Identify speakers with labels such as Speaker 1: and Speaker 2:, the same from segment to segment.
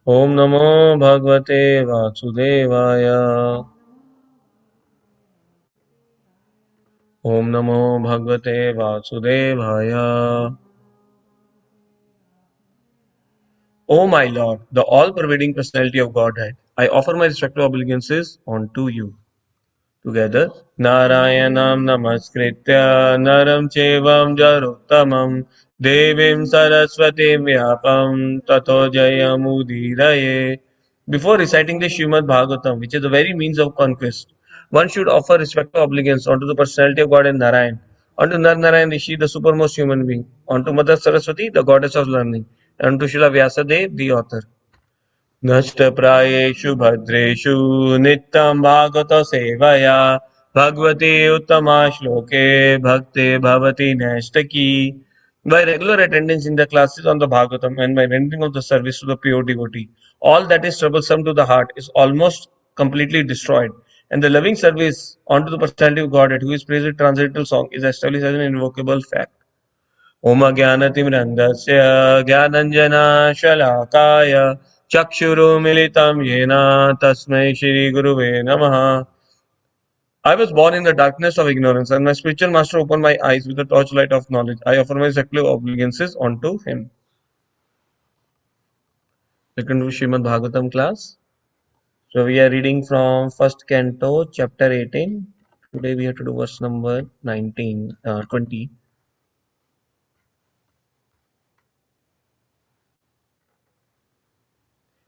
Speaker 1: Om Namo Bhagavate Vasudevaya. Om Namo Bhagavate Vasudevaya. O my Lord, the all-pervading personality of Godhead, I offer my respective obligations unto you. Together, Narayanam Namaskritya Naram Chevam Jaruttamam Devim Saraswatim Vyapam Tato Jayamudiraye. Before reciting the Srimad Bhagavatam, which is the very means of conquest, one should offer respective obligations unto the personality of God and Narayan, unto Nar Narayan Rishi, the supermost human being, unto Mother Saraswati, the goddess of learning, and unto Srila Vyasadeva, the author. नष्टप्रायेषु भद्रेषु नित्यं भागवतसेवया भगवती उत्तमा श्लोके bhakti bhavati nastaki. By regular attendance in the classes on the Bhagavatam and by rendering of the service to the pure devotee, all that is troublesome to the heart is almost completely destroyed, and the loving service unto the personality of Godhead, who is praised with transcendental song, is established as an invocable fact. ओम ज्ञानतिमिरन्दस्य ज्ञानञ्जनशलाकाय चक्षुरुमिलितं येन तस्मै श्रीगुरुवे नमः. I was born in the darkness of ignorance, and my spiritual master opened my eyes with the torchlight of knowledge. I offer my respective obligations unto him. Welcome to Srimad Bhagavatam class. So we are reading from first canto, chapter 18. Today we have to do verse number 20.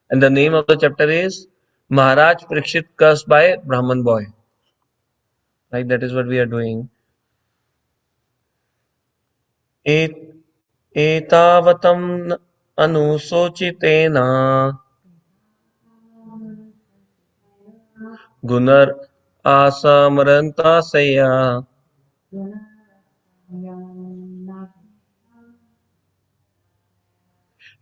Speaker 1: And the name of the chapter is Maharaj Parikshit cursed by Brahman boy. Right, that is what we are doing. Etavatam anusochitena gunar asamarantasaya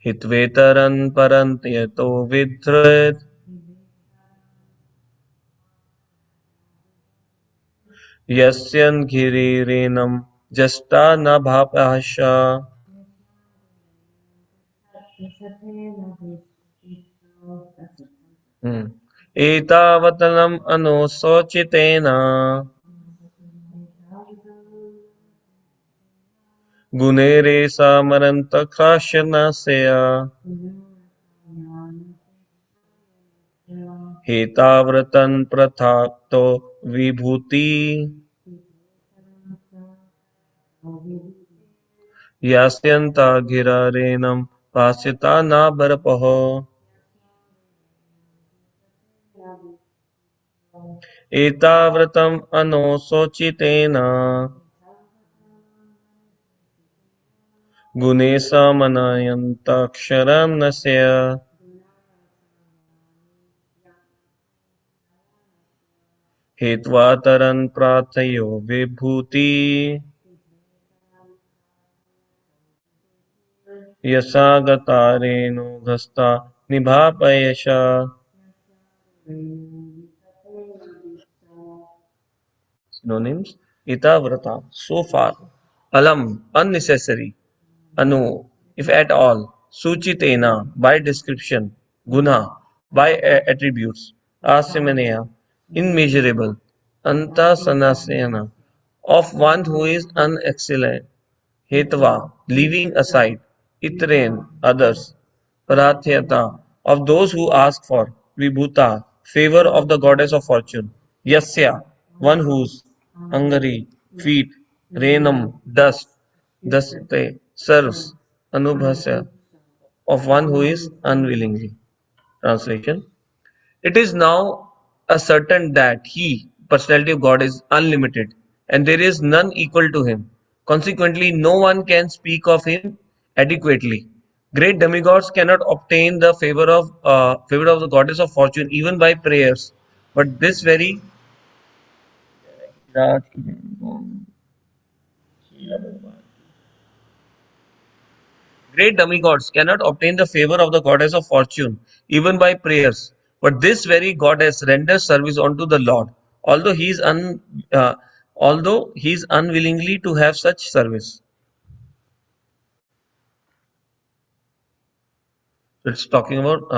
Speaker 1: hitvetaran parantyato vidhret yasyan girirenam jasta nabhapasha. Etavatanam anusochitena गुणेरे समरन्तकाशनस्य हेताव्रतं प्रथाक्तो विभूति यास्यन्ता गिरारेणं पास्यता न बरपः एताव्रतम् अनुशोचितेन गुणे समनयन्तक्षरं नस्य हेत्वा तरन् प्रार्थयो विभूति यशा गतारेणो घस्ता निभापयशा. Synonyms: itavrata, so far; alam, unnecessary; anu, if at all; suchitena, by description; guna, by attributes; asimaneya, immeasurable; antasanasena, of one who is unexcellent; hetva, leaving aside; itren, others; parathyata, of those who ask for; vibhuta, favor of the goddess of fortune; yasya, one whose; angari, feet; renam, dust; dasite, serves; anubhasya, of one who is unwillingly. Translation: it is now ascertained that He, personality of God, is unlimited, and there is none equal to Him. Consequently, no one can speak of Him adequately. Great demigods cannot obtain the favor of the goddess of fortune even by prayers. But this very great demigods cannot obtain the favor of the goddess of fortune even by prayers, but this very goddess renders service unto the Lord, although uh, he is unwillingly to have such service. It's talking about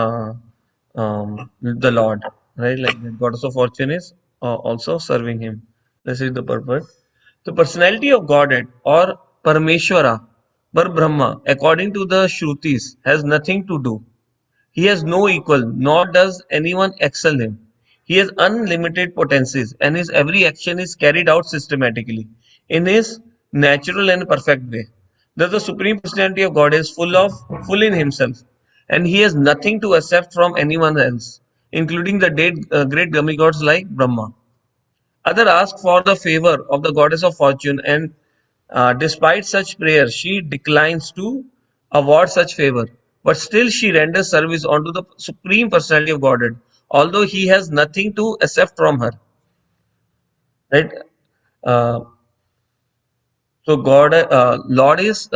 Speaker 1: the Lord, right? Like the goddess of fortune is also serving him. This is the purpose. The personality of Godhead or Parameshwara, Brahma, according to the Shrutis, has nothing to do. He has no equal, nor does anyone excel him. He has unlimited potencies, and his every action is carried out systematically in his natural and perfect way. Thus, the Supreme Personality of God is full in himself, and he has nothing to accept from anyone else, including the great demigods like Brahma. Other ask for the favor of the goddess of fortune, and despite such prayer, she declines to award such favor. But still, she renders service unto the supreme personality of Godhead, although he has nothing to accept from her. Right? Uh, so Lord is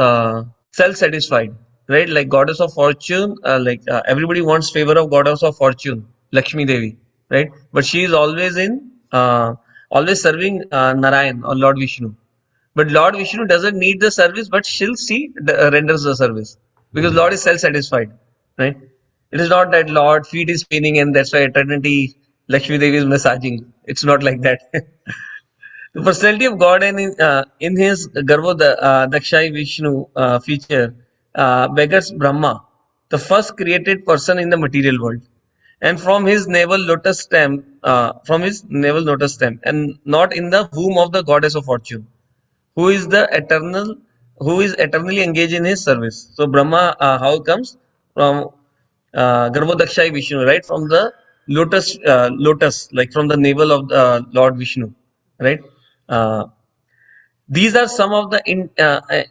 Speaker 1: self-satisfied, right? Like goddess of fortune, everybody wants favor of goddess of fortune, Lakshmi Devi, right? But she is always serving Narayan or Lord Vishnu. But Lord Vishnu doesn't need the service, but still she renders the service because Lord is self-satisfied, right? It is not that Lord feet is paining and that's why eternity Lakshmi Devi is massaging. It's not like that. The personality of God and in his Dakshai Vishnu feature beggars Brahma, the first created person in the material world, and from his navel lotus stem, and not in the womb of the goddess of fortune, who is the eternal, who is eternally engaged in his service. So Brahma, how it comes from Dakshai Vishnu, right? From the lotus, like from the navel of Lord Vishnu, right? Uh, these are some of the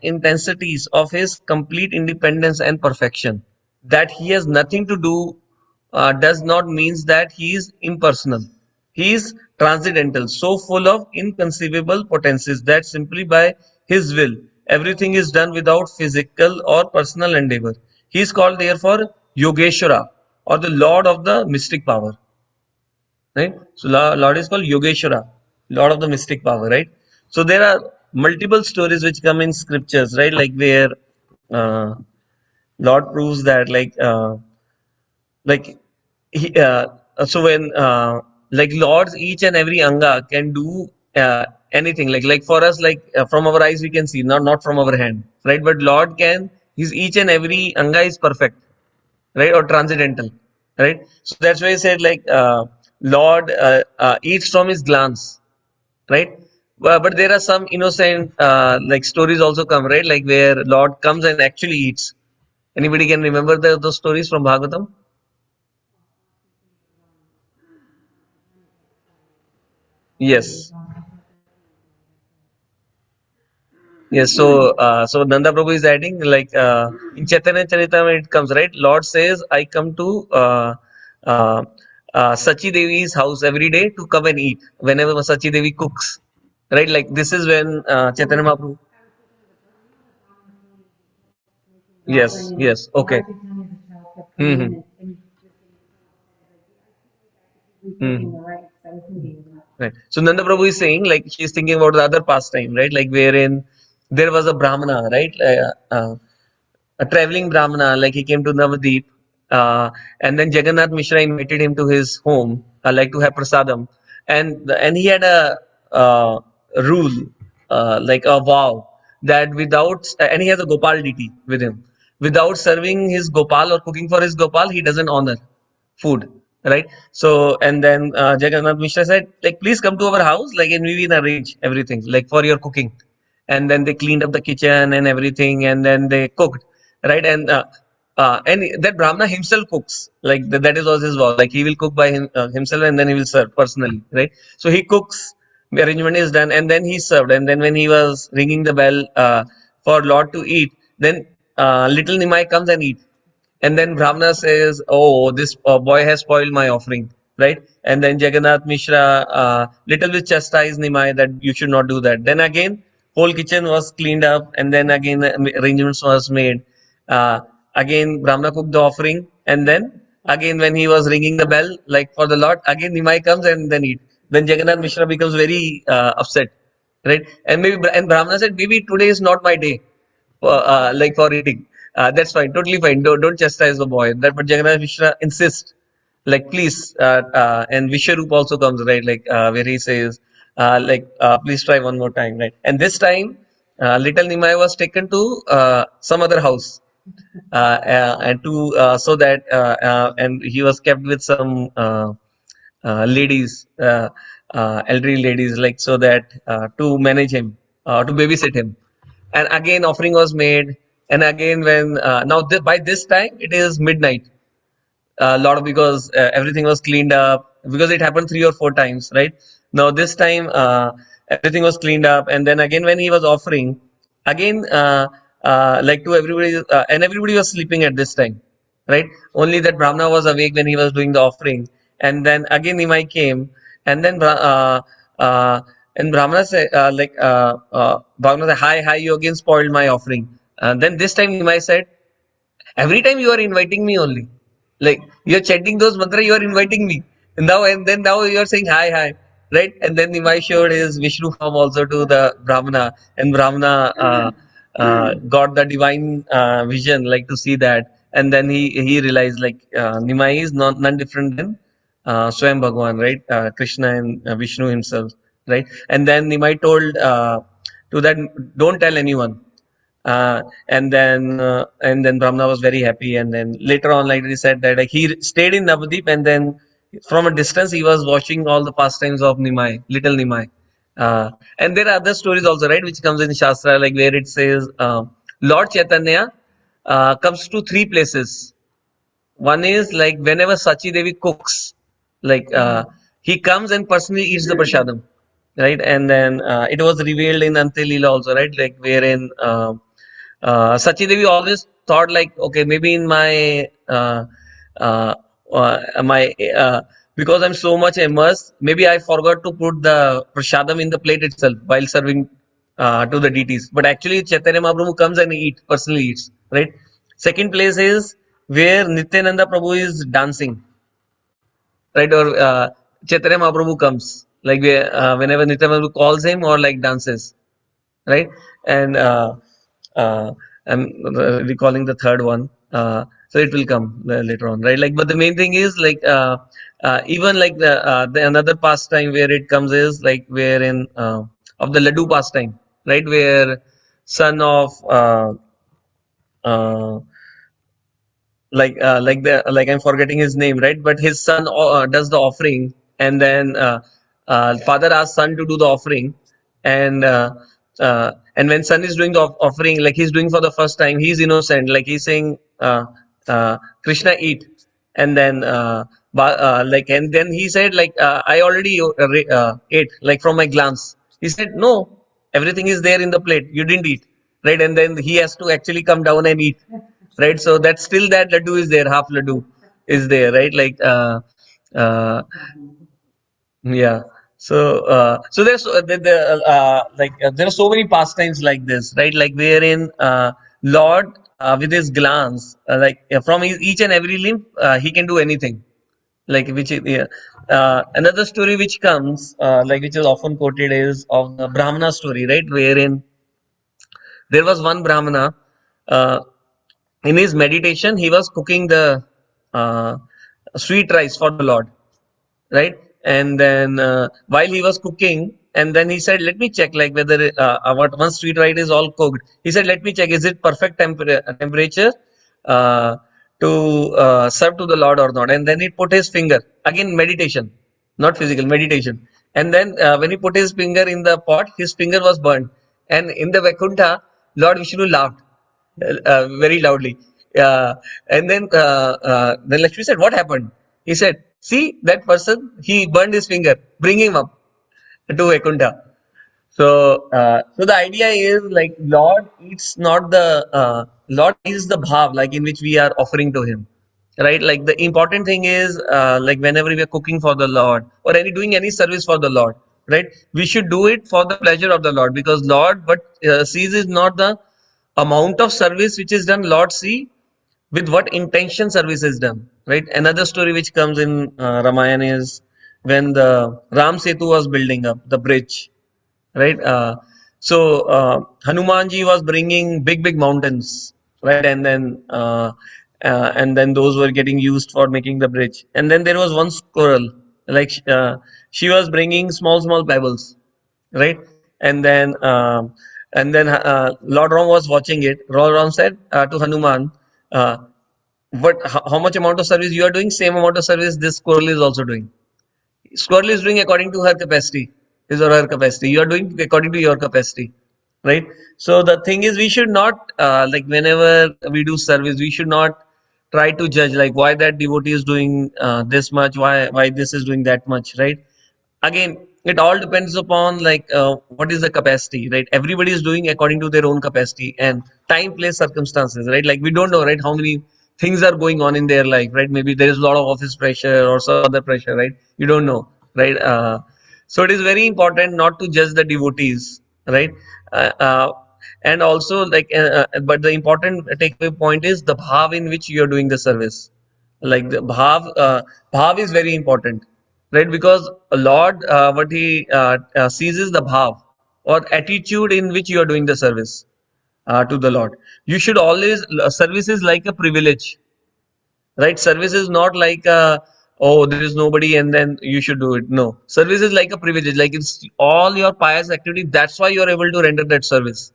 Speaker 1: intensities of his complete independence and perfection. That he has nothing to do does not means that he is impersonal. He is transcendental, so full of inconceivable potencies that simply by his will everything is done without physical or personal endeavor. He is called therefore Yogeshwara or the Lord of the mystic power. Right? So Lord is called Yogeshwara, Lord of the mystic power, right? So there are multiple stories which come in scriptures, right? Like where uh, Lord proves that, like he, so when like Lord's each and every anga can do anything. Like for us, from our eyes we can see, not from our hand, right? But Lord can. His each and every anga is perfect, right, or transcendental, right? So that's why he said Lord eats from his glance, right? But there are some innocent like stories also come, right, like where Lord comes and actually eats. Anybody can remember those stories from Bhagavatam? Yes. Yes, so Nanda Prabhu is adding in Chaitanya Charitamrita it comes, right. Lord says, "I come to uh, Sachi Devi's house every day to come and eat whenever Sachi Devi cooks." Right, like this is when Chaitanya Mahaprabhu. Yes, yes, okay. Hmm. Hmm. Right. So Nanda Prabhu is saying like she's thinking about the other pastime, right? Like wherein there was a Brahmana, right? A traveling Brahmana, like he came to Navadip, and then Jagannath Mishra invited him to his home, like to have prasadam, and he had a rule, like a vow that and he has a Gopal deity with him. Without serving his Gopal or cooking for his Gopal, he doesn't honor food, right? So and then Jagannath Mishra said, like, please come to our house, like, and we will arrange everything, like for your cooking. And then they cleaned up the kitchen and everything, and then they cooked, right? And that Brahmana himself cooks, like that is also his vow, like he will cook by himself and then he will serve personally, right? So he cooks, the arrangement is done, and then he served. And then when he was ringing the bell for Lord to eat, then little Nimai comes and eat. And then Brahmana says, "Oh, this boy has spoiled my offering," right? And then Jagannath Mishra little bit chastised Nimai that you should not do that. Then again, whole kitchen was cleaned up, and then again arrangements was made. Uh, Again, Brahmana cooked the offering, and then again when he was ringing the bell, like for the Lord, again Nimai comes and then eat. Then Jagannath Mishra becomes very upset, right? And Brahmana said, maybe today is not my day, like for eating. That's fine, totally fine. Don't chastise the boy. That, but Jagannath Mishra insists, like, please, and Vishwarup also comes, right, like, where he says, please try one more time, right? And this time, little Nimai was taken to some other house, and to so that and he was kept with some ladies, elderly ladies, like, so that to manage him, to babysit him. And again, offering was made, and again, when by this time it is midnight, a lot of, because everything was cleaned up, because it happened 3 or 4 times, right? Now this time, everything was cleaned up, and then again when he was offering, again, like, to everybody, and everybody was sleeping at this time, right? Only that Brahmana was awake when he was doing the offering. And then again Nimai came, and then Brahmana said, Brahmana said, hi, you again spoiled my offering. And then this time Nimai said, every time you are inviting me only. Like, you're chanting those mantra, you are inviting me. Now you are saying hi, right? And then Nimai showed his Vishnu form also to the Brahmana, and Brahmana got the divine vision, like, to see that. And then he realized, like, Nimai is none different than Swayam Bhagwan, right? Krishna and Vishnu himself, right? And then Nimai told to that, don't tell anyone. And then Brahmana was very happy. And then later on, like he said, that, like, he stayed in Navadip, and then from a distance he was watching all the pastimes of Nimai, little Nimai. And there are other stories also, right, which comes in Shastra, like, where it says Lord Chaitanya comes to 3 places. One is, like, whenever Sachi Devi cooks, like, he comes and personally eats the prasadam, right? And then it was revealed in Ante Leela also, right? Like, wherein Sachi Devi always thought, like, okay, maybe in uh, my because I'm so much immersed, maybe I forgot to put the prasadam in the plate itself while serving to the deities. But actually, Chaitanya Mahaprabhu comes and personally eats, right? Second place is where Nityananda Prabhu is dancing, right? Or Chaitanya Mahaprabhu comes, like, whenever Nityananda Prabhu calls him, or, like, dances, right? And uh, I'm recalling the third one, so it will come later on, right? Like, but the main thing is, like, even, like, the another pastime where it comes is, like, wherein of the Laddu pastime, right, where son of uh, like I'm forgetting his name, right? But his son does the offering, and then father asks son to do the offering, and and when son is doing the offering, like, he's doing for the first time, he's innocent, like, he's saying, Krishna, eat. And then and then he said, like, I already ate, like, from my glance. He said, no, everything is there in the plate, you didn't eat, right? And then he has to actually come down and eat, right? So that's still, that laddu is there, half laddu is there, right? Like, yeah. So there's there are so many pastimes like this, right? Like, wherein Lord, with his glance, from each and every limb, he can do anything. Like, which is, yeah. Another story which comes, like, which is often quoted, is of the Brahmana story, right? Wherein there was one Brahmana. Uh, in his meditation, he was cooking the uh, sweet rice for the Lord, right? And then while he was cooking, and then he said, let me check, like, whether what once sweet rice is all cooked, he said, let me check, is it perfect temperature uh, to serve to the Lord or not? And then he put his finger, again meditation, not physical meditation. And then when he put his finger in the pot, his finger was burned. And in the Vaikuntha, Lord Vishnu laughed very loudly. And then Lakshmi said, what happened? He said, see that person, he burned his finger, bring him up to Vaikuntha. So the idea is, like, Lord eats not the Lord is the bhav, like, in which we are offering to him, right? Like, the important thing is, like, whenever we are cooking for the Lord, or doing any service for the Lord, right? We should do it for the pleasure of the Lord, because Lord, what sees is not the amount of service which is done. Lord see with what intention service is done, right? Another story which comes in Ramayana is when the Ram Setu was building up the bridge, right? So Hanumanji was bringing big mountains right? And then those were getting used for making the bridge. And then there was one squirrel, like she was bringing small small pebbles, right? And then Lord Ram was watching it. Lord Ram said to Hanuman, uh, "What? How much amount of service you are doing? Same amount of service this squirrel is also doing. Squirrel is doing according to her capacity, his or her capacity. You are doing according to your capacity, right? So the thing is, we should not like whenever we do service, we should not try to judge like why that devotee is doing this much, why this is doing that much, right? Again, it all depends upon like what is the capacity, right? Everybody is doing according to their own capacity and time, place, circumstances, right? Like we don't know, right, how many things are going on in their life, right? Maybe there is a lot of office pressure or some other pressure, right? You don't know, right? So it is very important not to judge the devotees, right? uh, uh, and also like but the important takeaway point is the bhav in which you are doing the service. Like the bhav is very important, right? Because a Lord, what he sees is the bhav or attitude in which you are doing the service to the Lord. You should always service is like a privilege, right? Service is not like oh, there is nobody and then you should do it. No, service is like a privilege, like it's all your pious activity. That's why you are able to render that service.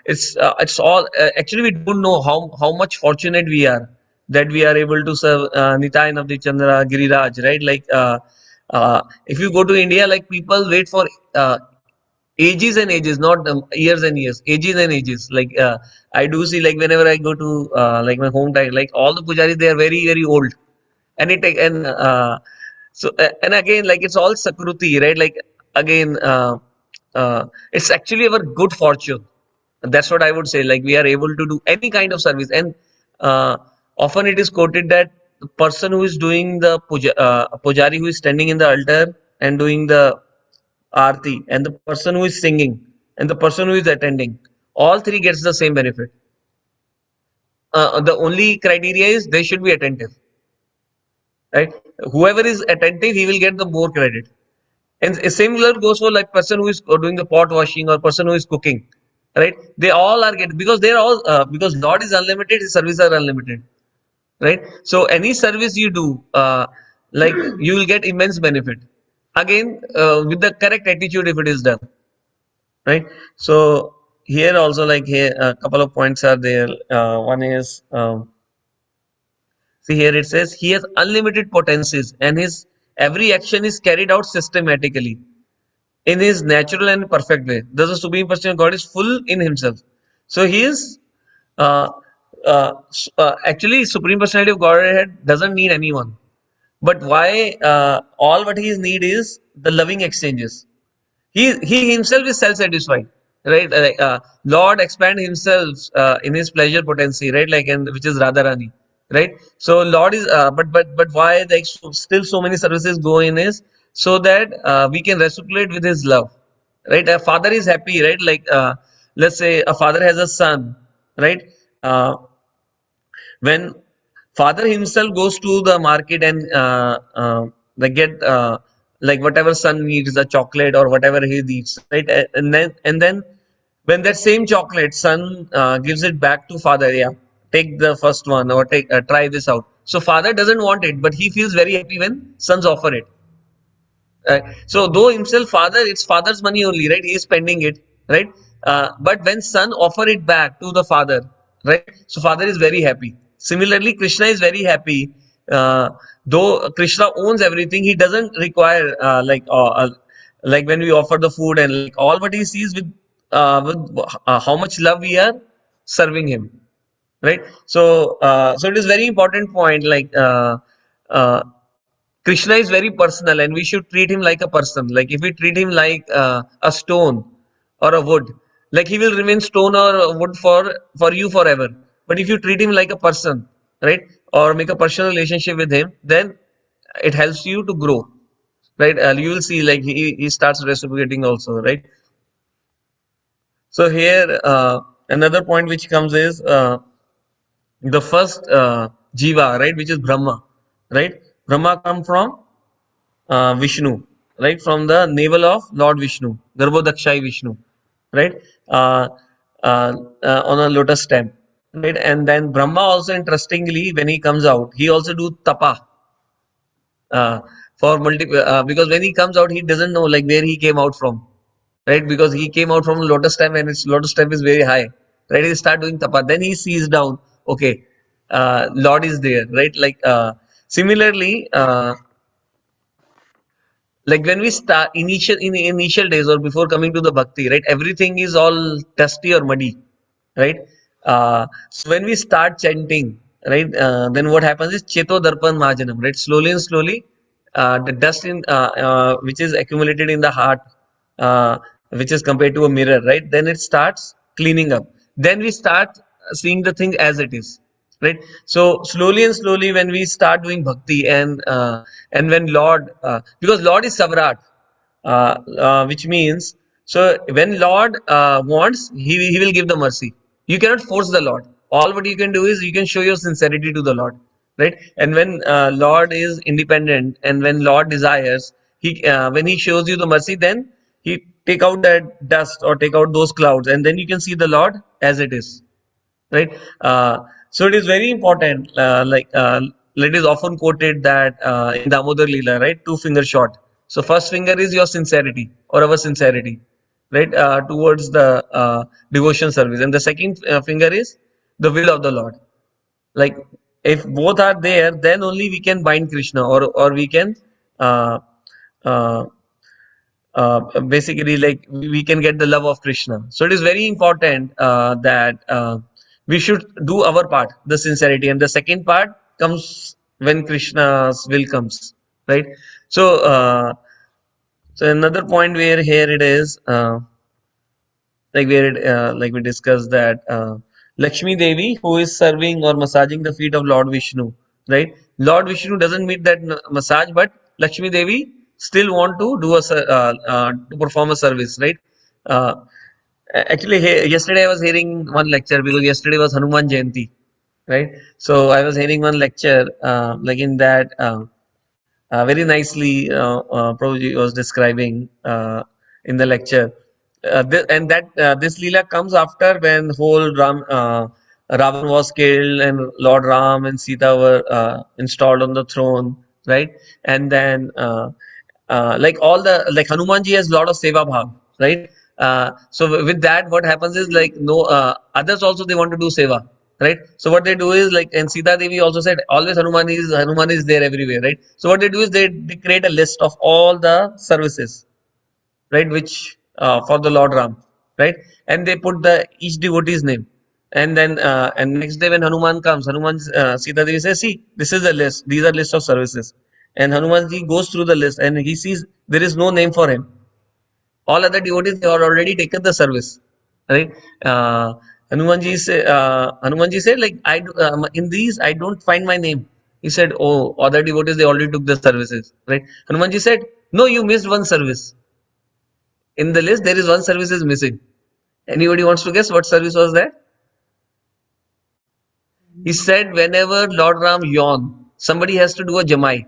Speaker 1: It's all actually we don't know how much fortunate we are that we are able to serve Nitai Navdi Chandra Giriraj, right? Like if you go to India, like people wait for ages and ages, not years and years, ages and ages. Like I do see, like whenever I go to like my hometown, like all the pujaris, they are very very old, and it and and again, like it's all sakruti, right? Like again, it's actually our good fortune. That's what I would say. Like we are able to do any kind of service, and uh, often it is quoted that the person who is doing the pujari who is standing in the altar and doing the arti, and the person who is singing, and the person who is attending, all three gets the same benefit. The only criteria is they should be attentive, right? Whoever is attentive, he will get the more credit. And similar goes for like person who is doing the pot washing or person who is cooking, right? They all are getting, because they're all because Lord is unlimited, his services are unlimited, right? So any service you do, like you will get immense benefit. Again, with the correct attitude, if it is done, right? So here also, like here, a couple of points are there. One is see here it says he has unlimited potencies and his every action is carried out systematically in his natural and perfect way. Thus, the Supreme Person of God is full in himself. So he is uh, actually Supreme Personality of Godhead doesn't need anyone. But why all what he need is the loving exchanges. He himself is self-satisfied, right? Lord expand himself in his pleasure potency, right? Like, and which is Radharani, right? So Lord is but why like still so many services go in is so that we can reciprocate with his love, right? A father is happy, right? Like let's say a father has a son, right? When father himself goes to the market and like get like whatever son needs, a chocolate or whatever he needs, right? And then when that same chocolate son gives it back to father, yeah, take the first one or take try this out. So father doesn't want it, but he feels very happy when sons offer it. So though himself father, it's father's money only, right? He is spending it, right? But when son offer it back to the father, right? So father is very happy. Similarly, Krishna is very happy. Though Krishna owns everything, he doesn't require like when we offer the food and like all what he sees with how much love we are serving him, right? So it is very important point. Like uh, Krishna is very personal and we should treat him like a person. Like if we treat him like a stone or a wood, like he will remain stone or a wood for you forever. But if you treat him like a person, right, or make a personal relationship with him, then it helps you to grow, right? You will see like he starts reciprocating also, right? So here another point which comes is the first jiva, right, which is Brahma, right? Brahma come from Vishnu, right? From the navel of Lord Vishnu, Garbhodakshai Vishnu, right? Uh, on a lotus stem. right? And then Brahma also, interestingly, when he comes out, he also do tapa, uh, for multiple, because when he comes out, he doesn't know like where he came out from, right? Because he came out from lotus time, and its lotus time is very high, right? He start doing tapa, then he sees down, okay, Lord is there, right? Like, similarly, like when we start initial days or before coming to the bhakti, right, everything is all dusty or muddy, right? So when we start chanting, right, then what happens is cheto darpan majanam, right? Slowly and slowly, the dust in which is accumulated in the heart, uh, which is compared to a mirror, right? Then it starts cleaning up. Then we start seeing the thing as it is, right? So slowly and slowly, when we start doing bhakti, and when Lord, because Lord is Savrat, which means, so when Lord wants, he will give the mercy. You cannot force the Lord. All what you can do is you can show your sincerity to the Lord, right? And when Lord is independent, and when Lord desires, he when he shows you the mercy, then he take out that dust or take out those clouds, and then you can see the Lord as it is, right? So it is very important, it is often quoted that in Damodar Leela, right, two finger shot. So first finger is your sincerity or our sincerity, right, towards the devotion service, and the second finger is the will of the Lord. Like, if both are there, then only we can bind Krishna, or we can uh, uh, basically, like, we can get the love of Krishna. So it is very important that we should do our part, the sincerity, and the second part comes when Krishna's will comes, right? So, so another point where here it is. Like where like we discussed that Lakshmi Devi, who is serving or massaging the feet of Lord Vishnu, right? Lord Vishnu doesn't need that massage, but Lakshmi Devi still want to do to perform a service, right? Uh, Actually, yesterday I was hearing one lecture, because yesterday was Hanuman Jayanti, right? So I was hearing one lecture, like in that. Very nicely, Prabhuji was describing in the lecture. And that this Leela comes after when whole Ravan was killed, and Lord Ram and Sita were installed on the throne, right? And then like all the, like Hanumanji has lot of seva bhav, right? So with that, what happens is, like, no, others also they want to do seva, right? So what they do is, like, and Sita Devi also said, always Hanuman is there everywhere, right? So what they do is they create a list of all the services, right, which for the Lord Ram, right? And they put the each devotee's name, and then and next day when Hanuman comes, Sita Devi says, see, this is the list, these are list of services, and Hanumanji goes through the list, and he sees there is no name for him. All other devotees, they are already taken the service, right? uh, Hanumanji said, like, in these I don't find my name. He said, oh, other devotees, they already took the services, right? Hanumanji said, no, you missed one service. In the list there is one service is missing. Anybody wants to guess what service was that? He said, whenever Lord Ram yawn, somebody has to do a jamai.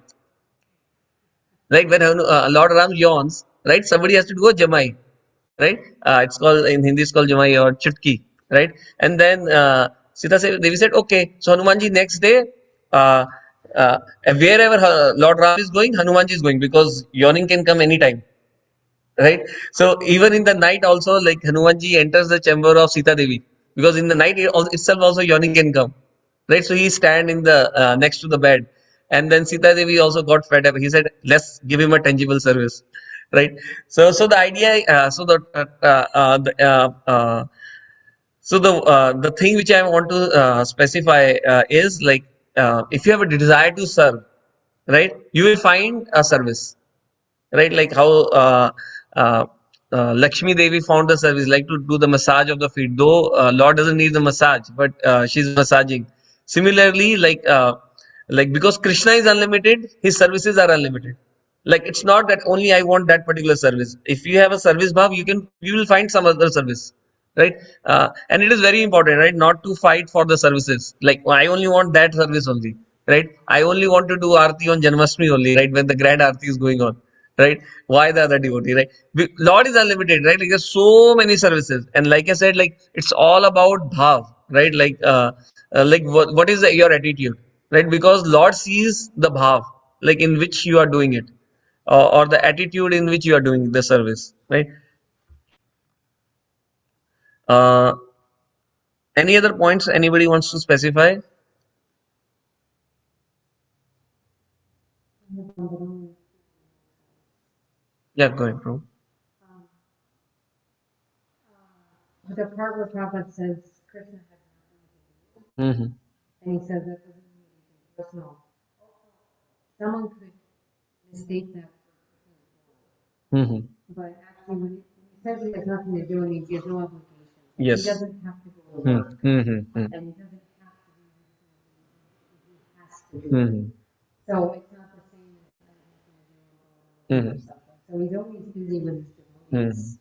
Speaker 1: Like when Lord Ram yawns, right, somebody has to do a jamai, right? It's called, in Hindi, it's called jamai or chutki, right? And then Devi said, okay. So Hanumanji next day, uh, uh, wherever Lord Ram is going, Hanumanji is going, because yawning can come anytime, right? So even in the night also, like, Hanumanji enters the chamber of Sita Devi, because in the night itself also yawning can come, right? So he stand in the next to the bed, and then Sita Devi also got fed up. He said, let's give him a tangible service, right? So the idea, the thing which I want to specify is, like, if you have a desire to serve, right, you will find a service, right? Like how Lakshmi Devi found the service, like to do the massage of the feet. Though Lord doesn't need the massage, but she's massaging. Similarly, like because Krishna is unlimited, his services are unlimited. Like, it's not that only I want that particular service. If you have a service bhav, you will find some other service, right? And it is very important, right, not to fight for the services. Like, I only want that service only, right? I only want to do arti on Janmashtami only, right, when the grand arti is going on, right? Why the other devotee, right? Lord is unlimited, right? Like, there's so many services, and like I said, like, it's all about bhav, right? Like what is your attitude, right? Because Lord sees the bhav, like in which you are doing it, or the attitude in which you are doing the service, right? Uh, any other points anybody wants to specify? Yeah, go ahead, bro.
Speaker 2: The part where Prabhupada says Krishna had
Speaker 1: Mm-hmm.
Speaker 2: and he says that doesn't mean anything personal. Someone could mistake that
Speaker 1: Mm-hmm.
Speaker 2: but actually when he says he has nothing to do and he has no obligation, he
Speaker 1: Yes.
Speaker 2: doesn't have to go to work
Speaker 1: Mm-hmm.
Speaker 2: and he doesn't have to do anything he has to do.
Speaker 1: Mm-hmm.
Speaker 2: So it's not the same as
Speaker 1: Mm-hmm.
Speaker 2: something. So he's always busy with his
Speaker 1: Mm-hmm.
Speaker 2: devotees,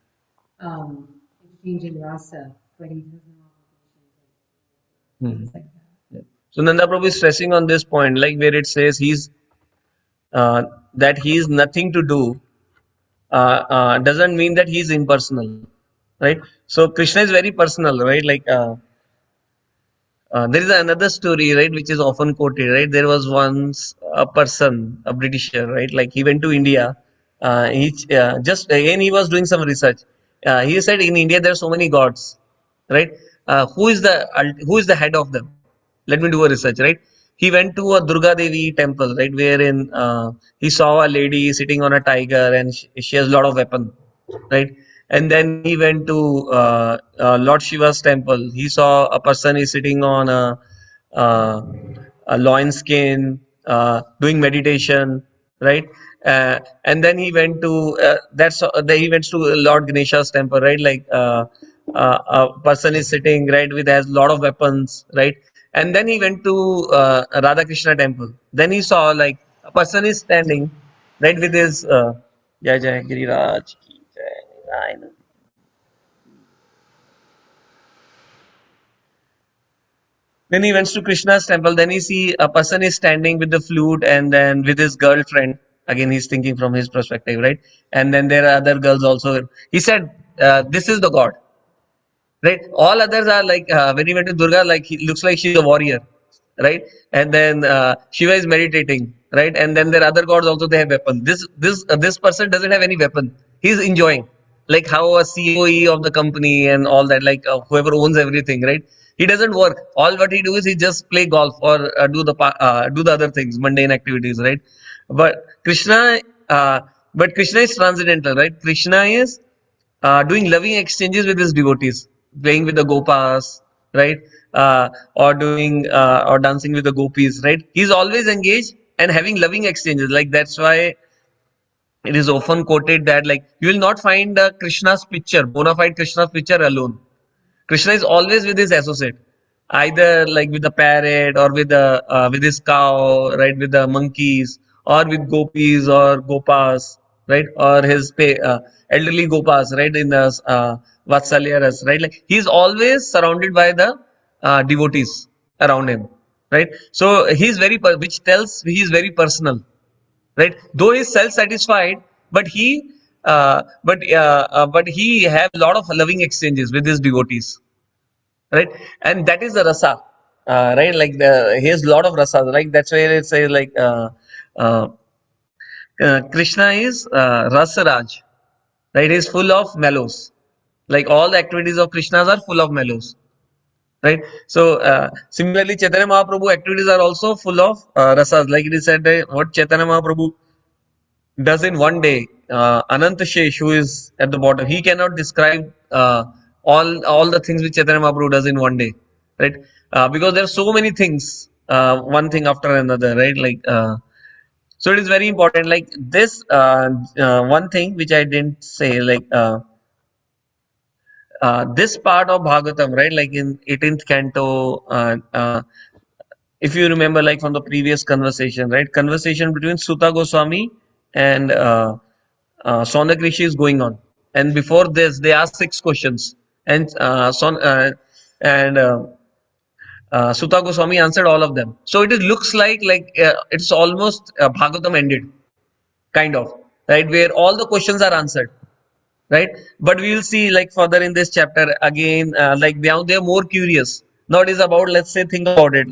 Speaker 2: exchanging rasa, but he has no obligations and things like that.
Speaker 1: Yeah. So Nanda Prabhu is stressing on this point, like where it says that he is nothing to do, doesn't mean that he is impersonal, right? So Krishna is very personal, right? There is another story, right, which is often quoted, right? There was once a person, a Britisher, right? Like he went to India. Just again he was doing some research. He said in India there are so many gods, right? Who is the head of them? Let me do a research, right? He went to a Durga Devi temple, right, wherein he saw a lady sitting on a tiger and she has a lot of weapon, right? And then he went to Lord Shiva's temple. He saw a person is sitting on uh, a loin skin, doing meditation, right? And then he went to then he went to Lord Ganesha's temple, right? A person is sitting right with has a lot of weapons, right? And then he went to Radha Krishna temple. Then he saw like a person is standing right with his Jai Jai Giriraj ki Jai. Then he went to Krishna's temple. Then he see a person is standing with the flute and then with his girlfriend. Again, he's thinking from his perspective, right? And then there are other girls also. He said, "This is the god." Right, all others are like when he went to Durga, like he looks like she's a warrior, right? And then Shiva is meditating, right? And then there are other gods also, they have weapons. This person doesn't have any weapon. He's enjoying, like how a COE of the company and all that, like whoever owns everything, right? He doesn't work. All what he do is he just play golf or do the other things, mundane activities, right? But uh, Krishna is transcendental, right? Krishna is doing loving exchanges with his devotees, playing with the gopas, right? Or dancing with the gopis, right? He's always engaged and having loving exchanges. Like that's why it is often quoted that like you will not find Krishna's picture, bona fide Krishna's picture alone. Krishna is always with his associate, either like with the parrot or with his cow, right? With the monkeys or with gopis or gopas, right? Or his elderly gopas, right? In the Vatsalyaras, right? Like he's always surrounded by the devotees around him, right? So he's which tells he is very personal, right? Though he's self-satisfied, but but he have a lot of loving exchanges with his devotees, right? And that is the rasa, right? He has a lot of rasas, like that's where it says uh, Krishna is Rasaraj, right? He's full of mellows, like all the activities of Krishna's are full of mellows, right? So similarly Chaitanya Mahaprabhu activities are also full of rasas, like it is said what Chaitanya Mahaprabhu does in one day. Ananta Shesh, who is at the bottom, he cannot describe all the things which Chaitanya Mahaprabhu does in one day, right? Because there are so many things, one thing after another, right? So it is very important. Like this, one thing which I didn't say, this part of Bhagavatam, right? Like in 18th canto, if you remember, like from the previous conversation, right? Conversation between Suta Goswami and Sonak Rishi is going on. And before this, they asked 6 questions, and and Suta Goswami answered all of them. So it looks like it's almost Bhagavatam ended, kind of, right, where all the questions are answered, right? But we will see like further in this chapter again, like they are more curious, Now it is about, let's say, think about it.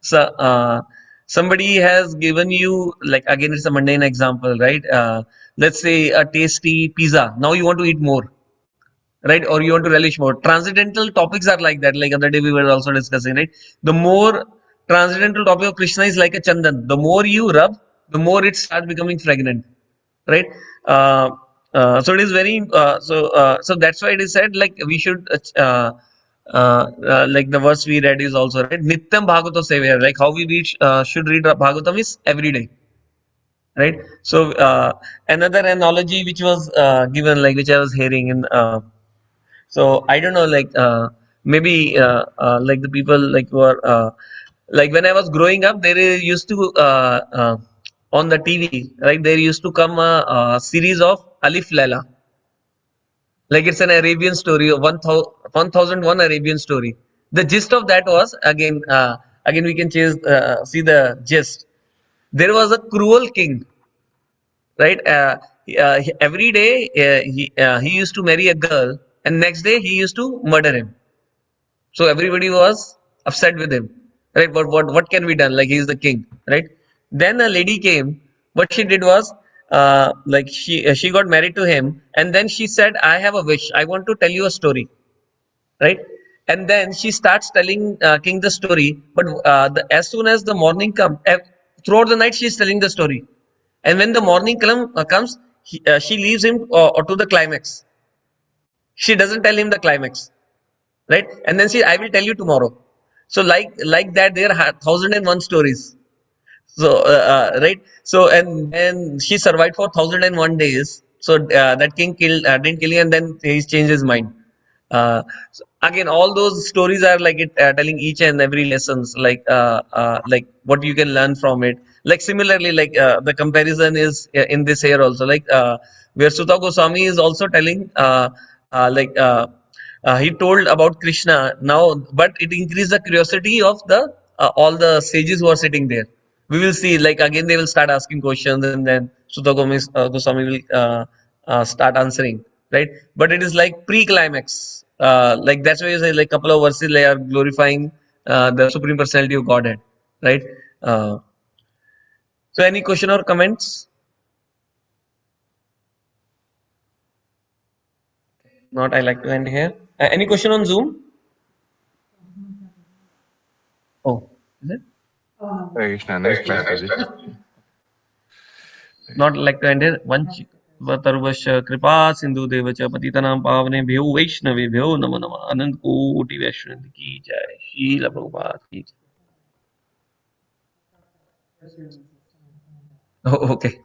Speaker 1: So, somebody has given you, like, again, it's a mundane example, right? Let's say a tasty pizza. Now you want to eat more, right? Or you want to relish more. Transcendental topics are like that. Like other day we were also discussing, right? The more transcendental topic of Krishna is like a chandan. The more you rub, the more it starts becoming fragrant, right? Uh, so it is very so that's why it is said, like, we should like the verse we read is also right. Nityam Bhagavato Sevaya. Like how we read should read Bhagavatam is every day, right? So another analogy which was given, like which I was hearing in so I don't know, like maybe like the people like who are like when I was growing up, there is used to on the TV, right? There used to come a series of Alif Laila, like it's an Arabian story, 1001 Arabian story. The gist of that was again we can see the gist. There was a cruel king, right? Every day he used to marry a girl, and next day he used to murder him. So everybody was upset with him, right? But what can be done? Like he's the king, right? Then a lady came. What she did was, like she got married to him, and then she said, "I have a wish. I want to tell you a story." Right? And then she starts telling king the story. But as soon as the morning comes, throughout the night she is telling the story. And when the morning comes, she leaves him to the climax. She doesn't tell him the climax, right? And then I will tell you tomorrow. So like that, there are 1001 stories. So right. So and she survived for 1001 days. So that king didn't kill him, and then he changed his mind. So again, all those stories are like it telling each and every lessons, like what you can learn from it. Like similarly, like the comparison is in this here also, like where Sutta Goswami is also telling like he told about Krishna now, but it increased the curiosity of the all the sages who are sitting there. We will see, like again they will start asking questions, and then Sutta Goswami will start answering, right? But it is like pre-climax. Like that's why you say, like couple of verses they are glorifying the Supreme Personality of Godhead, right? Uh, so any question or comments? Not, I like to end here. Any question on Zoom? Oh, is it?
Speaker 3: Hare Krishna. Nice class, Prabhuji.
Speaker 1: Not like to end here. Vanchvatarbhasya kripa sindhu devacha patitanam pavane bhyo vaishnave bhyo namo nama anant koti vaishnav ki jai. Srila Prabhupada ki jai. Oh, okay.